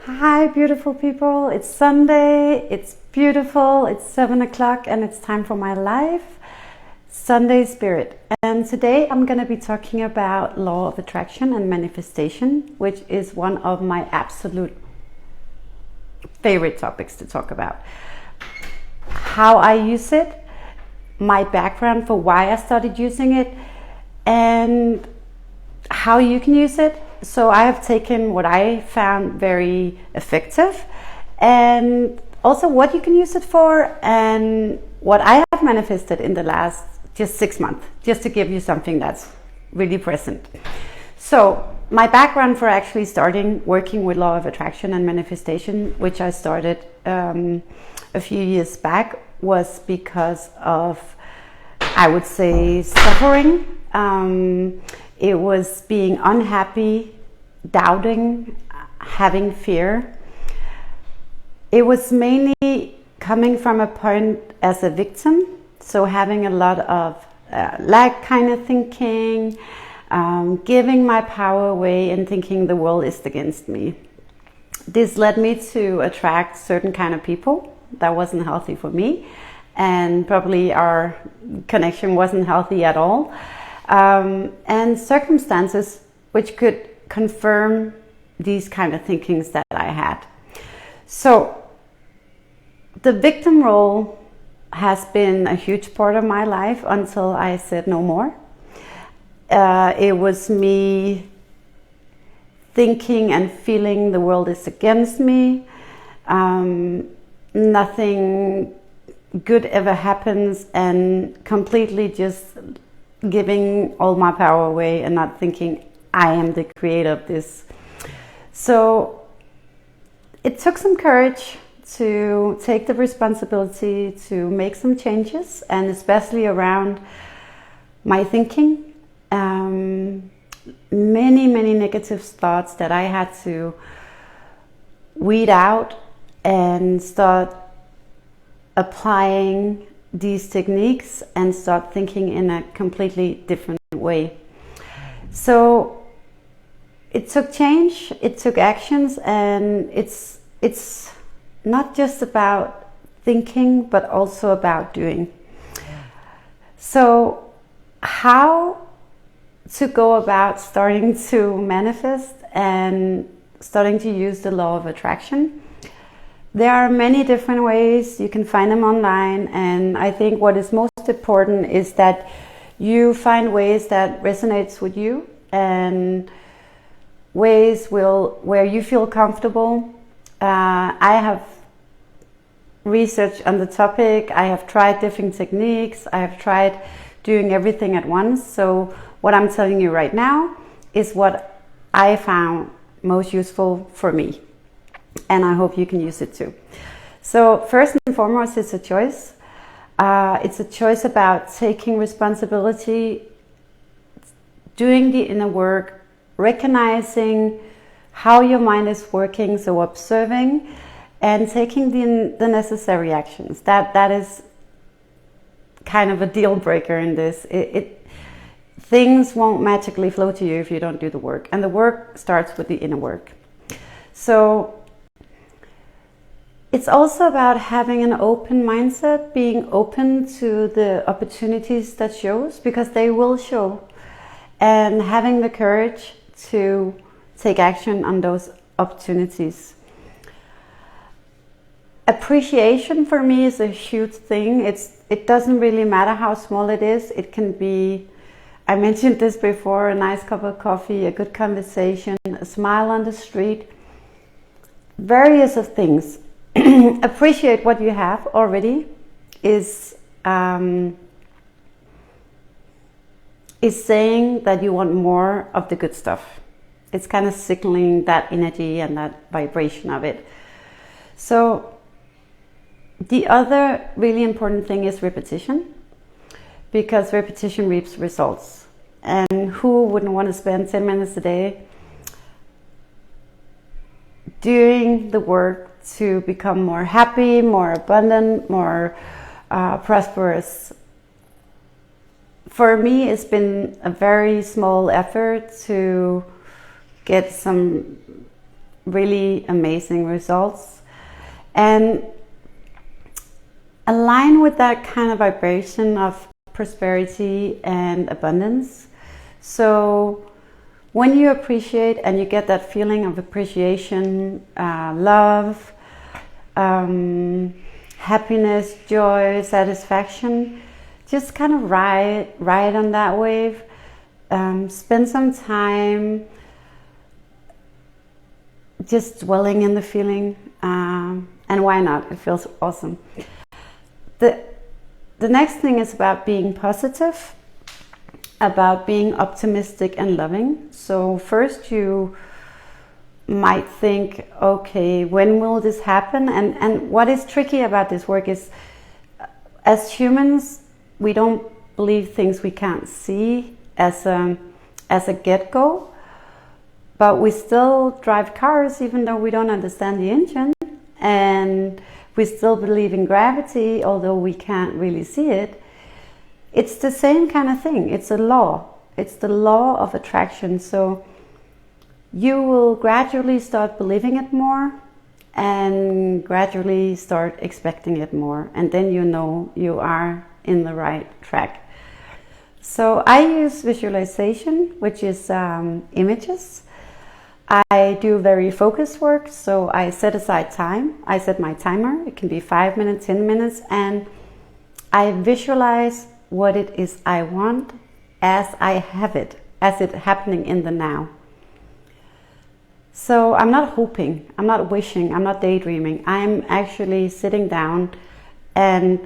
Hi, beautiful people. It's Sunday. It's beautiful. It's 7 o'clock and it's time for my live Sunday spirit. And today I'm going to be talking about law of attraction and manifestation, which is one of my absolute favorite topics to talk about. How I use it, my background for why I started using it, and how you can use it. So I have taken what I found very effective and also what you can use it for and what I have manifested in the last just 6 months, just to give you something that's really present. So my background for actually starting working with law of attraction and manifestation, which I started a few years back, was because of, I would say, suffering. It was being unhappy, doubting, having fear. It was mainly coming from a point as a victim, so having a lot of lack kind of thinking, giving my power away and thinking the world is against me. This led me to attract certain kind of people that wasn't healthy for me, and probably our connection wasn't healthy at all. And circumstances which could confirm these kind of thinkings that I had. So the victim role has been a huge part of my life until I said no more. It was me thinking and feeling the world is against me. Nothing good ever happens, and completely just giving all my power away and not thinking I am the creator of this. So it took some courage to take the responsibility to make some changes, and especially around my thinking. Many negative thoughts that I had to weed out and start applying these techniques and start thinking in a completely different way. So it took change, it took actions, and it's not just about thinking but also about doing. So how to go about starting to manifest and starting to use the law of attraction? There are many different ways. You can find them online, and I think what is most important is that you find ways that resonates with you and ways where you feel comfortable. I have researched on the topic. I have tried different techniques. I have tried doing everything at once. So what I'm telling you right now is what I found most useful for me. And I hope you can use it too. So first and foremost, it's a choice. It's a choice about taking responsibility, doing the inner work, recognizing how your mind is working, so observing and taking the necessary actions. That is kind of a deal breaker in this. Things won't magically flow to you if you don't do the work, and the work starts with the inner work. So it's also about having an open mindset, being open to the opportunities that shows, because they will show, and having the courage to take action on those opportunities. Appreciation for me is a huge thing. It doesn't really matter how small it is. It can be, I mentioned this before, a nice cup of coffee, a good conversation, a smile on the street, various of things. Appreciate what you have already is saying that you want more of the good stuff. It's kind of signaling that energy and that vibration of it. So the other really important thing is repetition, because repetition reaps results. And who wouldn't want to spend 10 minutes a day doing the work to become more happy, more abundant, more prosperous? For me, it's been a very small effort to get some really amazing results. And align with that kind of vibration of prosperity and abundance. So when you appreciate and you get that feeling of appreciation, love, happiness, joy, satisfaction, just kind of ride on that wave. Spend some time just dwelling in the feeling, and why not? It feels awesome. The next thing is about being positive, about being optimistic and loving. So first you might think, okay, when will this happen? And what is tricky about this work is, as humans, we don't believe things we can't see as a get-go, but we still drive cars even though we don't understand the engine, and we still believe in gravity although we can't really see it. It's the same kind of thing. It's a law. It's the law of attraction. So you will gradually start believing it more and gradually start expecting it more, and then you know you are in the right track. So I use visualization, which is images. I do very focused work, so I set aside time. I set my timer. It can be 5 minutes, 10 minutes, and I visualize what it is I want as I have it, as it happening in the now. So I'm not hoping, I'm not wishing, I'm not daydreaming. I'm actually sitting down and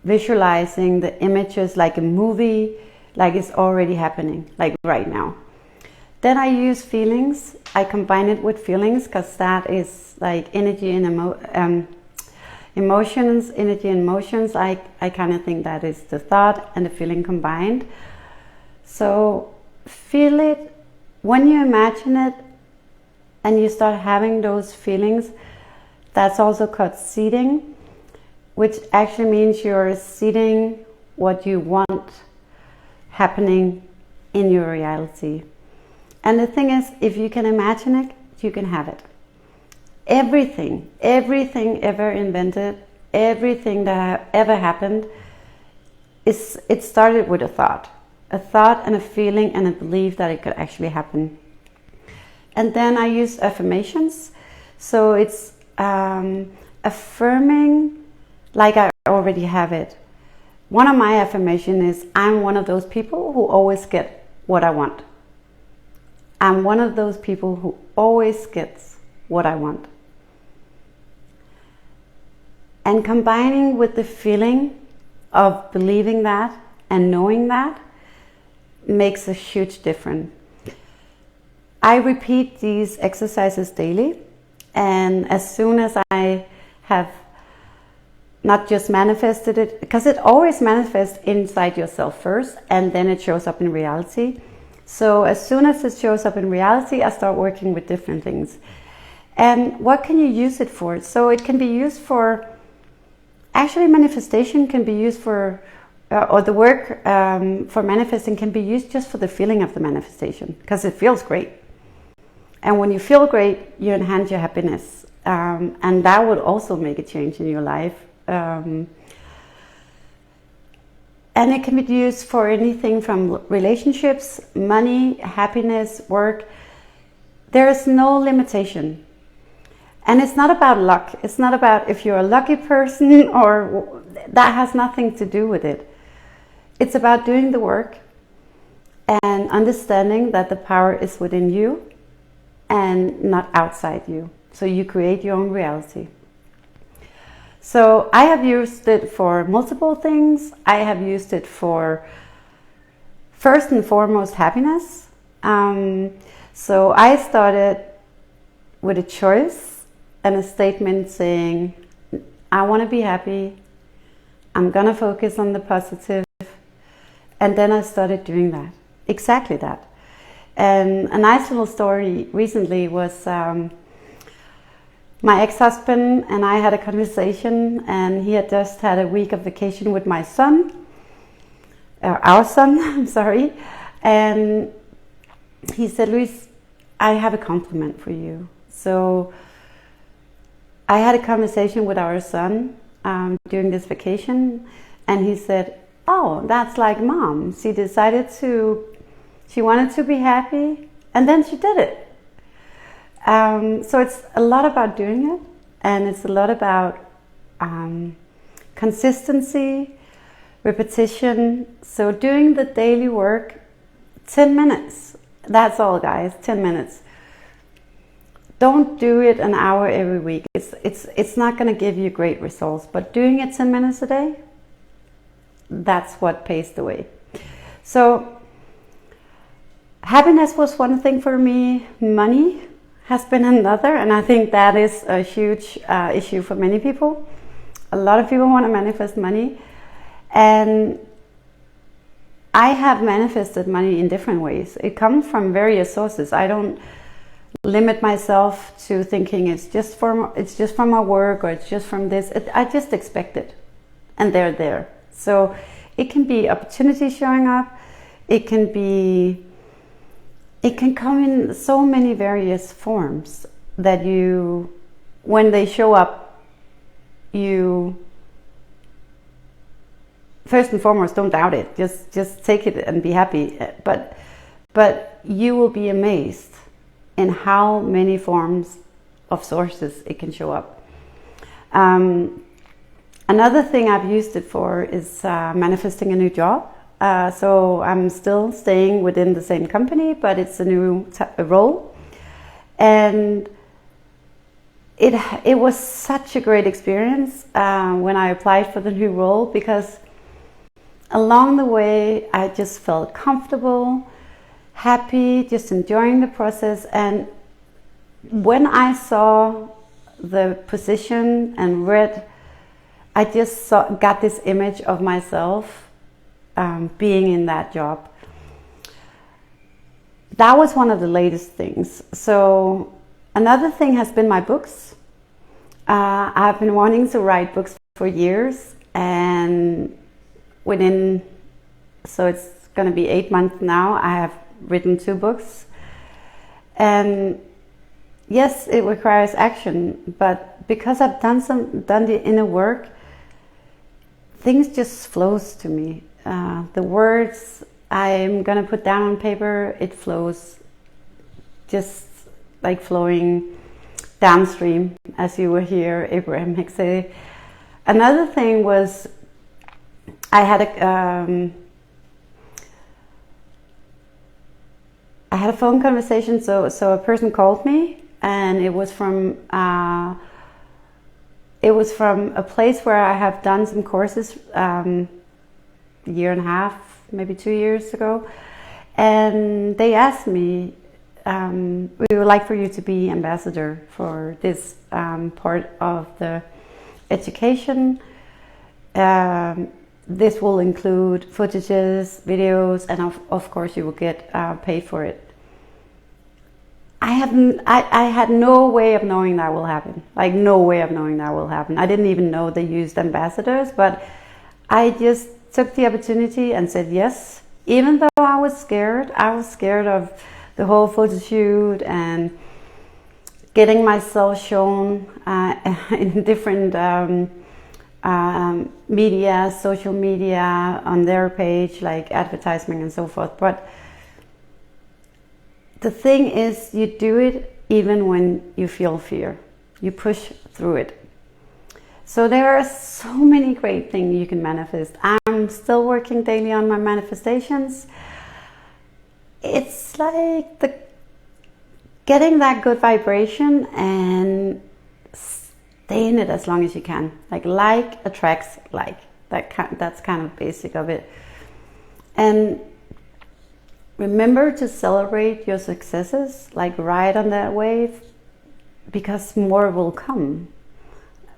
visualizing the images like a movie, like it's already happening, like right now. Then I use feelings. I combine it with feelings because that is like energy and emotions, energy and emotions. I kind of think that is the thought and the feeling combined. So feel it. When you imagine it and you start having those feelings, that's also called seeding, which actually means you're seeding what you want happening in your reality. And the thing is, if you can imagine it, you can have it. Everything ever invented, everything that ever happened, it started with a thought and a feeling and a belief that it could actually happen. And then I use affirmations. So it's affirming like I already have it. One of my affirmations is, I'm one of those people who always get what I want. I'm one of those people who always gets what I want. And combining with the feeling of believing that and knowing that makes a huge difference. I repeat these exercises daily, and as soon as I have not just manifested it, because it always manifests inside yourself first and then it shows up in reality. So as soon as it shows up in reality, I start working with different things. And what can you use it for? So it can be used for, actually manifestation can be used for, or the work for manifesting can be used just for the feeling of the manifestation, because it feels great. And when you feel great, you enhance your happiness. And that would also make a change in your life. And it can be used for anything from relationships, money, happiness, work. There is no limitation. And it's not about luck. It's not about if you're a lucky person, or that has nothing to do with it. It's about doing the work and understanding that the power is within you and not outside you. So you create your own reality. So I have used it for multiple things. I have used it for, first and foremost, happiness. So I started with a choice and a statement saying, I want to be happy. I'm going to focus on the positive. And then I started doing that, exactly that. And a nice little story recently was, my ex-husband and I had a conversation, and he had just had a week of vacation with my son, our son, I'm sorry. And he said, Louise, I have a compliment for you. So I had a conversation with our son during this vacation, and he said, oh, that's like mom. She wanted to be happy, and then she did it. So it's a lot about doing it, and it's a lot about consistency, repetition. So doing the daily work, 10 minutes. That's all, guys, 10 minutes. Don't do it an hour every week. It's not going to give you great results, but doing it 10 minutes a day, that's what pays the way. So happiness was one thing for me. Money has been another, and I think that is a huge issue for many people. A lot of people want to manifest money, and I have manifested money in different ways. It comes from various sources. I don't limit myself to thinking it's just from my work, or it's just from this. I just expect it, and they're there. So it can be opportunity showing up. It can come in so many various forms that when they show up, you first and foremost don't doubt it. Just take it and be happy. But you will be amazed in how many forms of sources it can show up. Another thing I've used it for is manifesting a new job. So I'm still staying within the same company, but it's a new role. And it was such a great experience when I applied for the new role, because along the way I just felt comfortable, happy, just enjoying the process. And when I saw the position and read, I just got this image of myself being in that job. That was one of the latest things. So another thing has been my books. I've been wanting to write books for years, and so it's going to be 8 months now, I have written 2 books. And yes, it requires action, but because I've done the inner work, things just flows to me. The words I'm gonna put down on paper, it flows, just like flowing downstream, as you will hear Abraham say. Another thing was, I had a phone conversation. So a person called me, and it was from a place where I have done some courses a year and a half, maybe 2 years ago, and they asked me, we would like for you to be ambassador for this part of the education. This will include footages, videos, and of course you will get paid for it. I had no way of knowing that will happen. Like, no way of knowing that will happen. I didn't even know they used ambassadors, but I just took the opportunity and said yes. Even though I was scared of the whole photo shoot and getting myself shown in different media, social media, on their page, like advertisement and so forth. But the thing is, you do it even when you feel fear. You push through it. So there are so many great things you can manifest. I'm still working daily on my manifestations. It's like getting that good vibration and stay in it as long as you can. Like attracts like. That's kind of basic of it. And remember to celebrate your successes, like ride on that wave, because more will come.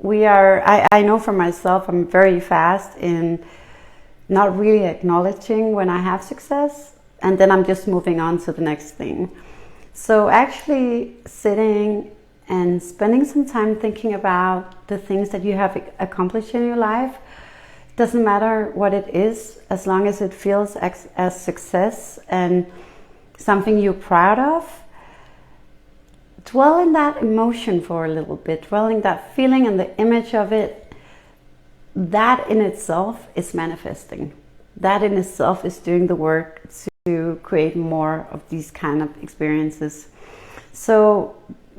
I know for myself, I'm very fast in not really acknowledging when I have success, and then I'm just moving on to the next thing. So actually sitting and spending some time thinking about the things that you have accomplished in your life, doesn't matter what it is, as long as it feels as success and something you're proud of, dwell in that emotion for a little bit, dwell in that feeling and the image of it. That in itself is manifesting. That in itself is doing the work to create more of these kind of experiences. So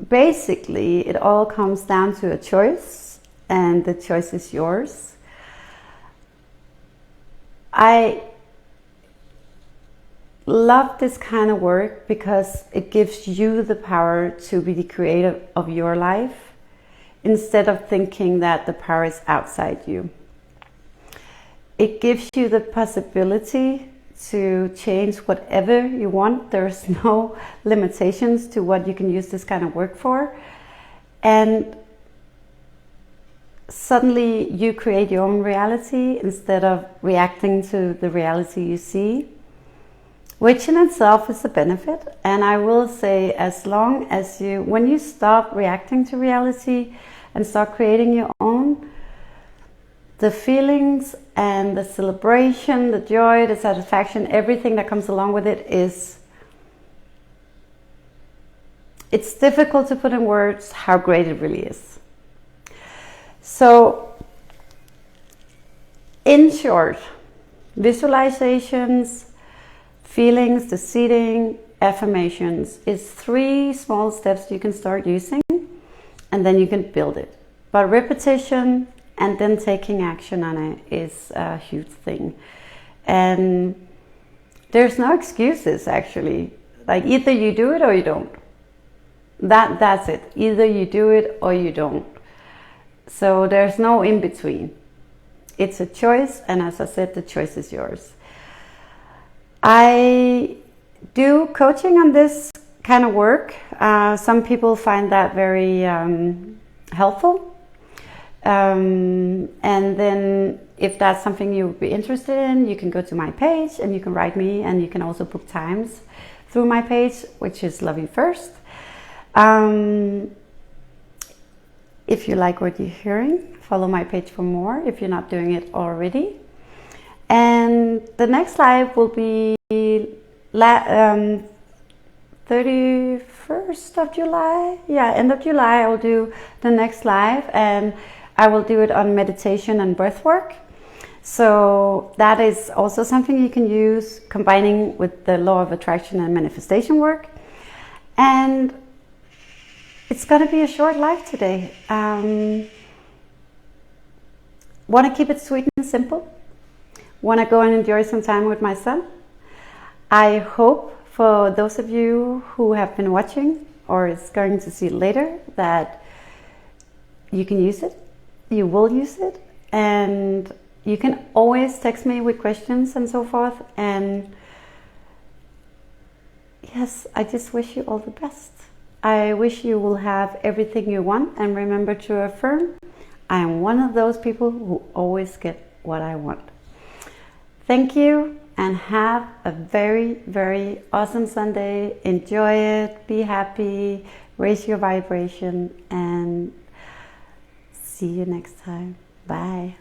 basically, it all comes down to a choice, and the choice is yours. I love this kind of work because it gives you the power to be the creator of your life instead of thinking that the power is outside you. It gives you the possibility to change whatever you want. There's no limitations to what you can use this kind of work for. And suddenly you create your own reality instead of reacting to the reality you see, which in itself is a benefit. And I will say, as long as when you stop reacting to reality and start creating your own, the feelings and the celebration, the joy, the satisfaction, everything that comes along with it it's difficult to put in words how great it really is. So, in short, visualizations, feelings, the seeding, affirmations is 3 small steps you can start using, and then you can build it. But repetition and then taking action on it is a huge thing. And there's no excuses, actually. Like, either you do it or you don't. That's it. Either you do it or you don't. So there's no in between. It's a choice, and as I said, the choice is yours. I do coaching on this kind of work. Some people find that very helpful. And then if that's something you would be interested in, you can go to my page and you can write me, and you can also book times through my page, which is Love You First. If you like what you're hearing, follow my page for more if you're not doing it already. And the next live will be 31st of July. Yeah, end of July I'll do the next live, and I will do it on meditation and breath work. So that is also something you can use, combining with the law of attraction and manifestation work. And it's going to be a short live today. Want to keep it sweet and simple. Want to go and enjoy some time with my son. I hope for those of you who have been watching or is going to see it later that you can use it. You will use it, and you can always text me with questions and so forth. And yes, I just wish you all the best. I wish you will have everything you want, and remember to affirm, I am one of those people who always get what I want. Thank you, and have a very, very awesome Sunday. Enjoy it, be happy, raise your vibration, and see you next time. Bye.